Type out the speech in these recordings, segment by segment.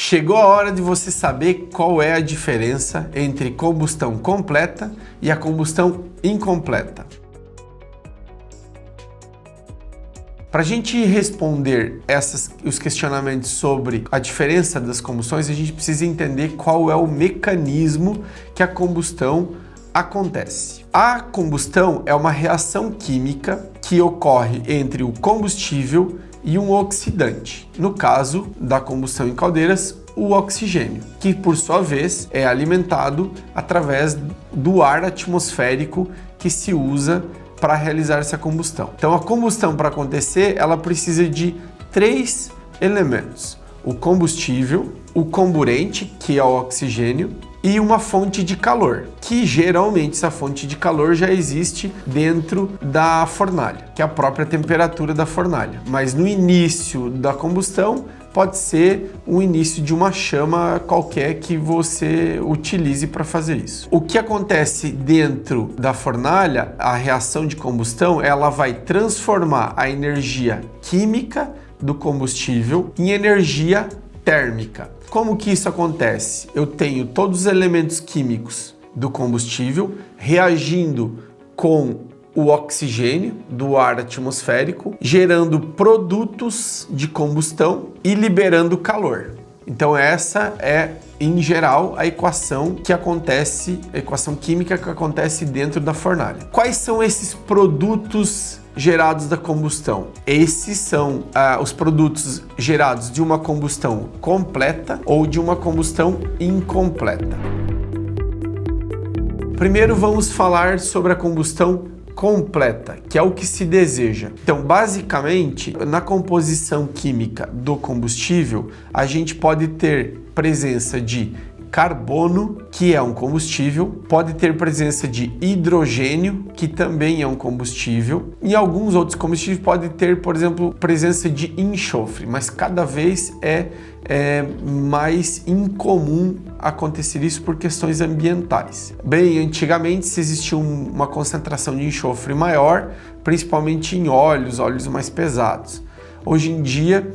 Chegou a hora de você saber qual é a diferença entre combustão completa e a combustão incompleta. Para a gente responder os questionamentos sobre a diferença das combustões, a gente precisa entender qual é o mecanismo que a combustão acontece. A combustão é uma reação química que ocorre entre o combustível e um oxidante. No caso da combustão em caldeiras, o oxigênio, que por sua vez é alimentado através do ar atmosférico que se usa para realizar essa combustão. Então a combustão, para acontecer, ela precisa de 3 elementos: o combustível, o comburente, que é o oxigênio, e uma fonte de calor, que geralmente essa fonte de calor já existe dentro da fornalha, que é a própria temperatura da fornalha. Mas no início da combustão pode ser o início de uma chama qualquer que você utilize para fazer isso. O que acontece dentro da fornalha, a reação de combustão, ela vai transformar a energia química do combustível em energia térmica. Como que isso acontece? Eu tenho todos os elementos químicos do combustível reagindo com o oxigênio do ar atmosférico, gerando produtos de combustão e liberando calor. Então essa é, em geral, a equação química que acontece dentro da fornalha. Quais são esses produtos gerados da combustão? Esses são os produtos gerados de uma combustão completa ou de uma combustão incompleta. Primeiro vamos falar sobre a combustão completa, que é o que se deseja. Então, basicamente, na composição química do combustível, a gente pode ter presença de carbono, que é um combustível, pode ter presença de hidrogênio, que também é um combustível, e alguns outros combustíveis podem ter, por exemplo, presença de enxofre, mas cada vez é mais incomum acontecer isso por questões ambientais. Bem, antigamente se existia uma concentração de enxofre maior, principalmente em óleos mais pesados. Hoje em dia,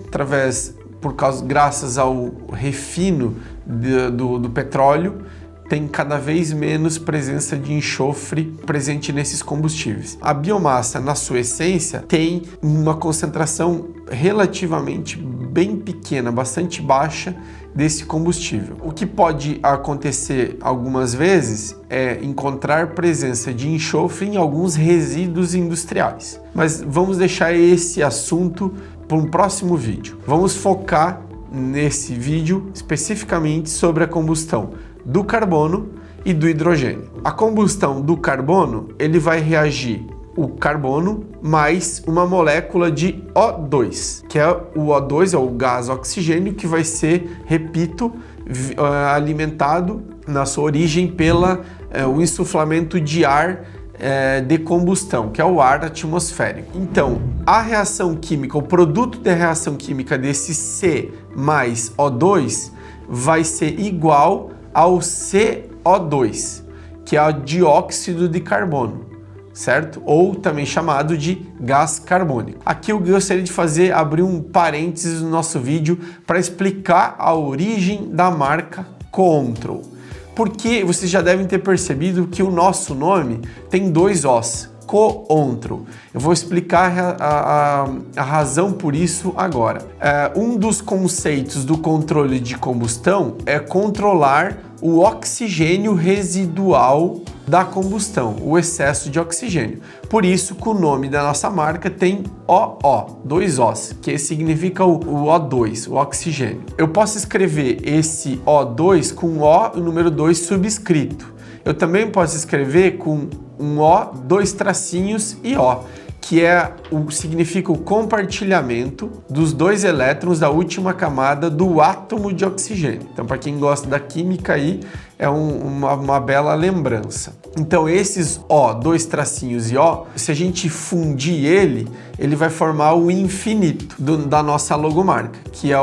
graças ao refino do petróleo, tem cada vez menos presença de enxofre presente nesses combustíveis. A biomassa, na sua essência, tem uma concentração relativamente bem pequena, bastante baixa desse combustível. O que pode acontecer algumas vezes é encontrar presença de enxofre em alguns resíduos industriais. Mas vamos deixar esse assunto para um próximo vídeo. Vamos focar nesse vídeo especificamente sobre a combustão do carbono e do hidrogênio. A combustão do carbono, ele vai reagir o carbono mais uma molécula de O2, que é o O2, é o gás oxigênio, que vai ser, repito, alimentado na sua origem pelo insuflamento de ar de combustão, que é o ar atmosférico. Então, a reação química, o produto da reação química desse C mais O2 vai ser igual ao CO2, que é o dióxido de carbono, certo? Ou também chamado de gás carbônico. Aqui eu gostaria de abrir um parênteses no nosso vídeo para explicar a origem da marca Control. Porque vocês já devem ter percebido que o nosso nome tem 2 Os, Contro. Eu vou explicar a razão por isso agora. Um dos conceitos do controle de combustão é controlar o oxigênio residual da combustão, o excesso de oxigênio. Por isso que o nome da nossa marca tem OO, 2 Os, que significa o O2, o oxigênio. Eu posso escrever esse O2 com O e o número 2 subscrito. Eu também posso escrever com um O, 2 tracinhos e O, que significa o compartilhamento dos 2 elétrons da última camada do átomo de oxigênio. Então, para quem gosta da química aí, é uma bela lembrança. Então, esses O, 2 tracinhos e O, se a gente fundir ele vai formar o infinito da nossa logomarca, que é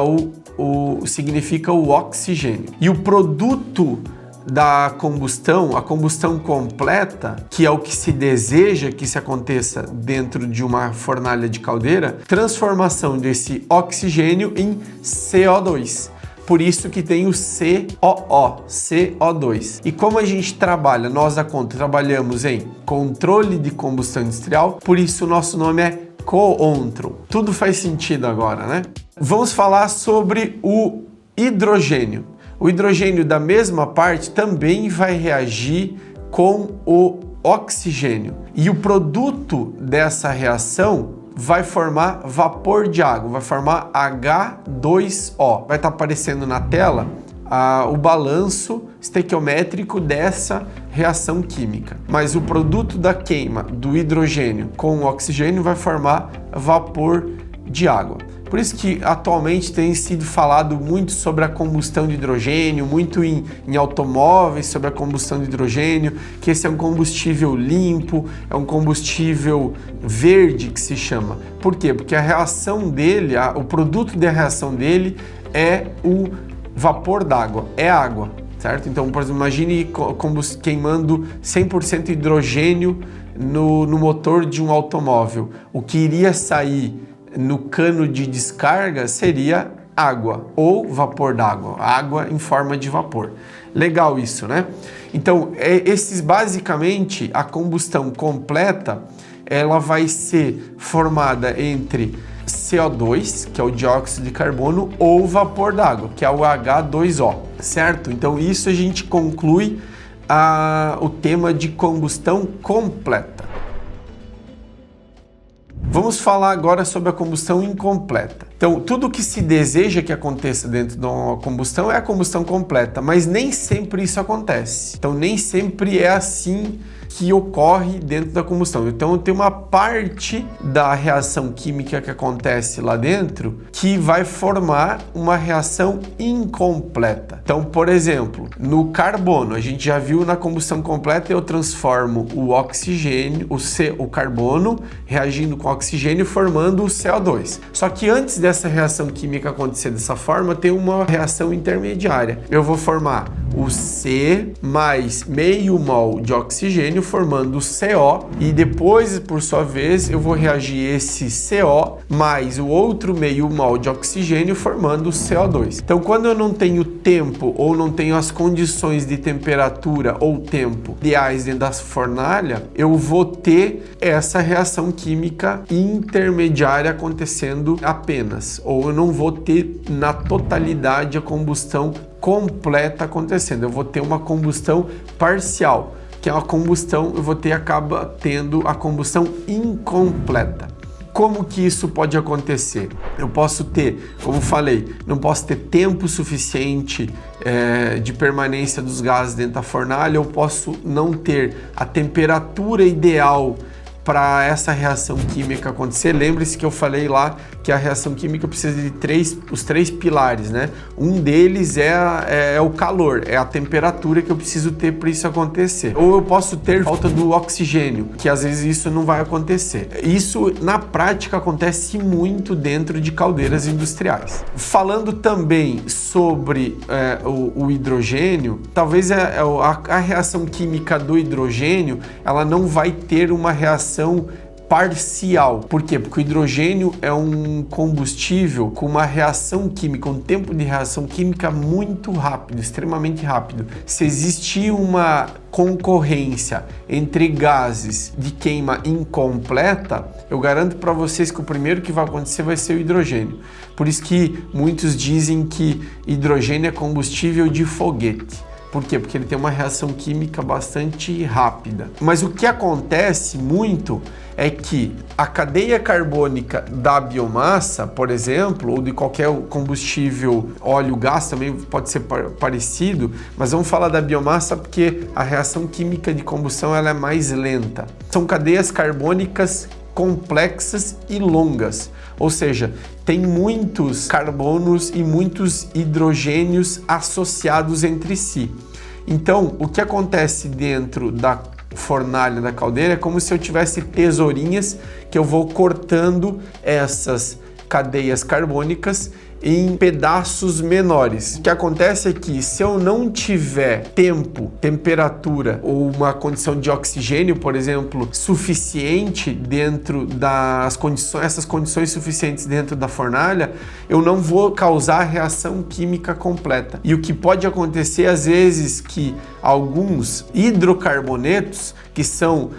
significa o oxigênio. E o produto da combustão, a combustão completa, que é o que se deseja que se aconteça dentro de uma fornalha de caldeira, transformação desse oxigênio em CO2. Por isso que tem o COO, CO2. E como a gente trabalha, nós da Conto trabalhamos em controle de combustão industrial, por isso o nosso nome é Contro. Tudo faz sentido agora, né? Vamos falar sobre o hidrogênio. O hidrogênio da mesma parte também vai reagir com o oxigênio. E o produto dessa reação vai formar vapor de água, vai formar H2O. Vai estar aparecendo na tela o balanço estequiométrico dessa reação química. Mas o produto da queima do hidrogênio com o oxigênio vai formar vapor de água. Por isso que atualmente tem sido falado muito sobre a combustão de hidrogênio, muito em automóveis sobre a combustão de hidrogênio, que esse é um combustível limpo, é um combustível verde que se chama. Por quê? Porque a reação dele, o produto da reação dele é o vapor d'água, é água, certo? Então, por exemplo, imagine queimando 100% hidrogênio no motor de um automóvel. O que iria sair no cano de descarga seria água ou vapor d'água, água em forma de vapor. Legal isso, né? Então, basicamente, a combustão completa, ela vai ser formada entre CO2, que é o dióxido de carbono, ou vapor d'água, que é o H2O, certo? Então, isso a gente conclui o tema de combustão completa. Vamos falar agora sobre a combustão incompleta. Então, tudo que se deseja que aconteça dentro de uma combustão é a combustão completa, mas nem sempre isso acontece. Então, nem sempre é assim que ocorre dentro da combustão. Então, tem uma parte da reação química que acontece lá dentro que vai formar uma reação incompleta. Então, por exemplo, no carbono, a gente já viu na combustão completa, eu transformo o oxigênio, o carbono, reagindo com oxigênio, formando o CO2. Só que antes dessa reação química acontecer dessa forma, tem uma reação intermediária. Eu vou formar o C mais meio mol de oxigênio, formando o CO, e depois, por sua vez, eu vou reagir esse CO mais o outro meio mol de oxigênio, formando o CO2. Então, quando eu não tenho tempo ou não tenho as condições de temperatura ou tempo ideais dentro da fornalha, eu vou ter essa reação química intermediária acontecendo apenas, ou eu não vou ter na totalidade a combustão completa acontecendo. Eu vou ter uma combustão parcial, que é uma combustão, acaba tendo a combustão incompleta. Como que isso pode acontecer? Eu posso ter, como falei, não posso ter tempo suficiente de permanência dos gases dentro da fornalha, eu posso não ter a temperatura ideal para essa reação química acontecer. Lembre-se que eu falei lá que a reação química precisa de os três pilares, né? Um deles é o calor, é a temperatura que eu preciso ter para isso acontecer. Ou eu posso ter falta do oxigênio, que às vezes isso não vai acontecer. Isso na prática acontece muito dentro de caldeiras industriais. Falando também sobre o hidrogênio, talvez a reação química do hidrogênio ela não vai ter uma reação parcial. Por quê? Porque o hidrogênio é um combustível com uma reação química, um tempo de reação química muito rápido, extremamente rápido. Se existir uma concorrência entre gases de queima incompleta, eu garanto para vocês que o primeiro que vai acontecer vai ser o hidrogênio. Por isso que muitos dizem que hidrogênio é combustível de foguete. Por quê? Porque ele tem uma reação química bastante rápida. Mas o que acontece muito é que a cadeia carbônica da biomassa, por exemplo, ou de qualquer combustível, óleo, gás também pode ser parecido, mas vamos falar da biomassa porque a reação química de combustão ela é mais lenta. São cadeias carbônicas complexas e longas, ou seja, tem muitos carbonos e muitos hidrogênios associados entre si. Então, o que acontece dentro da fornalha da caldeira é como se eu tivesse tesourinhas que eu vou cortando essas cadeias carbônicas em pedaços menores. O que acontece é que se eu não tiver tempo, temperatura ou uma condição de oxigênio, por exemplo, suficiente dentro das condições, essas condições suficientes dentro da fornalha, eu não vou causar a reação química completa. E o que pode acontecer às vezes que alguns hidrocarbonetos, que são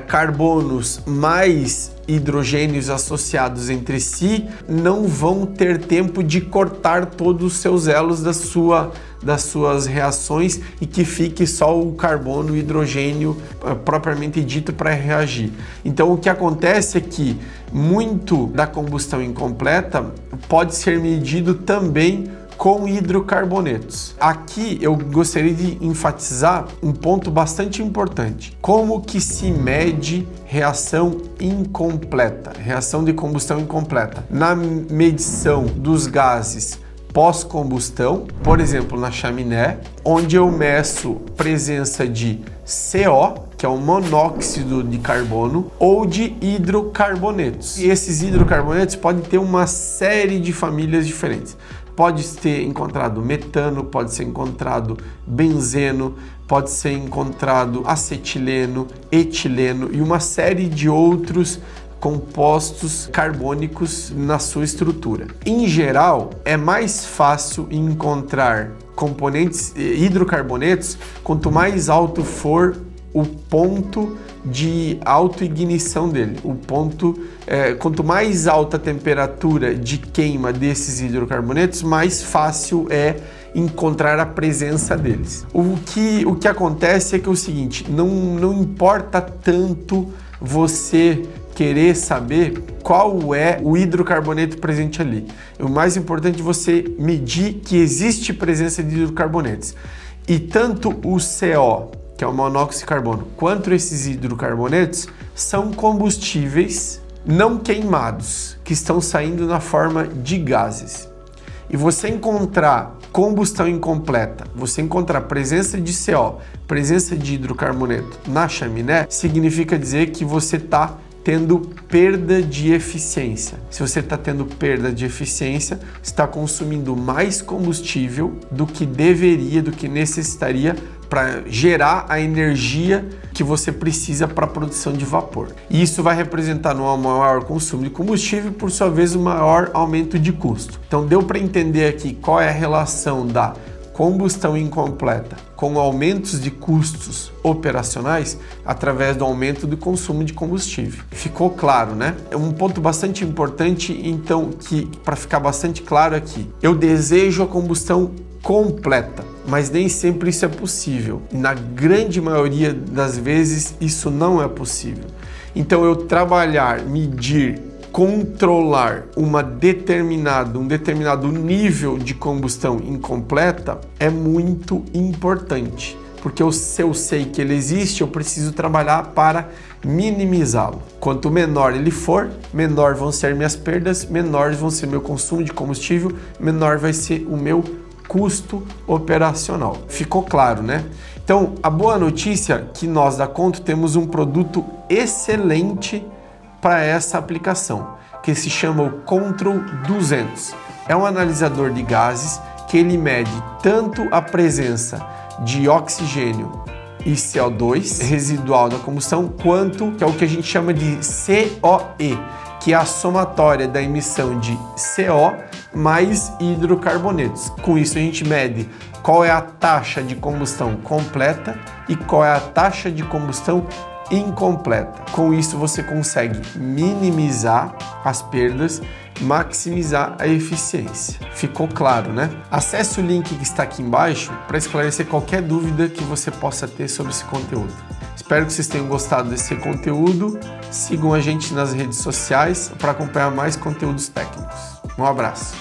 carbonos mais hidrogênios associados entre si, não vão ter tempo de cortar todos os seus elos das suas reações e que fique só o carbono, o hidrogênio propriamente dito para reagir. Então o que acontece é que muito da combustão incompleta pode ser medido também com hidrocarbonetos. Aqui eu gostaria de enfatizar um ponto bastante importante. Como que se mede reação incompleta, reação de combustão incompleta? Na medição dos gases pós-combustão, por exemplo, na chaminé, onde eu meço presença de CO, que é o monóxido de carbono, ou de hidrocarbonetos. E esses hidrocarbonetos podem ter uma série de famílias diferentes. Pode ter encontrado metano, pode ser encontrado benzeno, pode ser encontrado acetileno, etileno e uma série de outros compostos carbônicos na sua estrutura. Em geral, é mais fácil encontrar componentes hidrocarbonetos quanto mais alto for o ponto de autoignição dele. Quanto mais alta a temperatura de queima desses hidrocarbonetos, mais fácil é encontrar a presença deles. O que acontece é que é o seguinte, não importa tanto você querer saber qual é o hidrocarboneto presente ali. O mais importante é você medir que existe presença de hidrocarbonetos. E tanto o CO, que é o monóxido de carbono, quanto esses hidrocarbonetos são combustíveis não queimados, que estão saindo na forma de gases. E você encontrar combustão incompleta, você encontrar presença de CO, presença de hidrocarboneto na chaminé, significa dizer que você está tendo perda de eficiência. Se você está tendo perda de eficiência, está consumindo mais combustível do que deveria, do que necessitaria para gerar a energia que você precisa para a produção de vapor. E isso vai representar um maior consumo de combustível e, por sua vez, um maior aumento de custo. Então, deu para entender aqui qual é a relação da combustão incompleta com aumentos de custos operacionais através do aumento do consumo de combustível. Ficou claro, né? É um ponto bastante importante, então, que para ficar bastante claro aqui, eu desejo a combustão completa, mas nem sempre isso é possível. Na grande maioria das vezes isso não é possível. Então eu trabalhar, medir, controlar um determinado nível de combustão incompleta é muito importante, porque se eu sei que ele existe, eu preciso trabalhar para minimizá-lo. Quanto menor ele for, menor vão ser minhas perdas, menores vão ser meu consumo de combustível, menor vai ser o meu custo operacional. Ficou claro, né? Então, a boa notícia é que nós da Conto temos um produto excelente para essa aplicação, que se chama o Control 200. É um analisador de gases que ele mede tanto a presença de oxigênio e CO2 residual da combustão, quanto que é o que a gente chama de COE, que é a somatória da emissão de CO mais hidrocarbonetos. Com isso a gente mede qual é a taxa de combustão completa e qual é a taxa de combustão incompleta. Com isso você consegue minimizar as perdas, maximizar a eficiência. Ficou claro, né? Acesse o link que está aqui embaixo para esclarecer qualquer dúvida que você possa ter sobre esse conteúdo. Espero que vocês tenham gostado desse conteúdo. Sigam a gente nas redes sociais para acompanhar mais conteúdos técnicos. Um abraço!